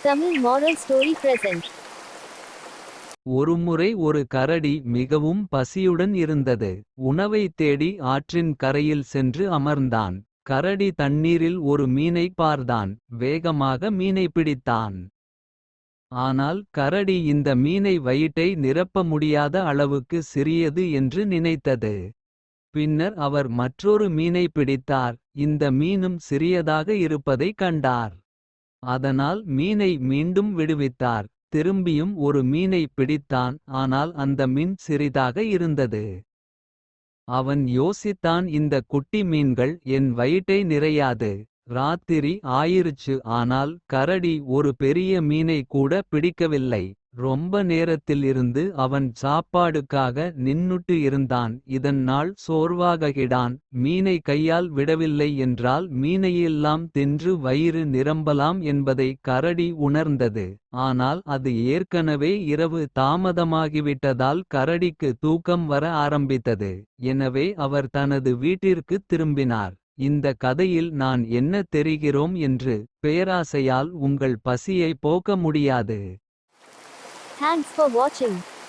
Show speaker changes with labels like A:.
A: Tamil moral story present.
B: ஒருமுறை ஒரு கரடி மிகவும் பசியுடன் இருந்தது. உணவைத் தேடி ஆற்றின் கரையில் சென்று அமர்ந்தான். கரடி தண்ணீரில் ஒரு மீனை பார்த்தான். வேகமாக மீனை பிடித்தான். ஆனால் கரடி இந்த மீனை வயிற்றை நிரப்ப முடியாத அளவுக்கு சிறியது என்று நினைத்தது. பின்னர் அவர் மற்றொரு மீனை பிடித்தார். இந்த மீனும் சிறியதாக இருப்பதைக் கண்டார். அதனால் மீனை மீண்டும் விடுவித்தார். திரும்பியும் ஒரு மீனை பிடித்தான். ஆனால் அந்த மீன் சிறிதாக இருந்தது. அவன் யோசித்தான், இந்த குட்டி மீன்கள் என் வயிற்றை நிறையாது. ராத்திரி ஆயிருச்சு, ஆனால் கரடி ஒரு பெரிய மீனை கூட பிடிக்கவில்லை. ரொம்ப நேரத்தில் இருந்து அவன் சாப்பாடுக்காக நின்னுட்டு இருந்தான். இதன் நாள் சோர்வாகிடான். மீனை கையால் விடவில்லை என்றால் மீனையெல்லாம் தின்று வயிறு நிரம்பலாம் என்பதை கரடி உணர்ந்தது. ஆனால் அது ஏற்கனவே இரவு தாமதமாகிவிட்டதால் கரடிக்கு தூக்கம் வர ஆரம்பித்தது. எனவே அவர் தனது வீட்டிற்குத் திரும்பினார். இந்த கதையில் நான் என்ன தெரிகிறோம் என்று. பேராசையால் உங்கள் பசியை போக்க முடியாது.
A: Thanks for watching.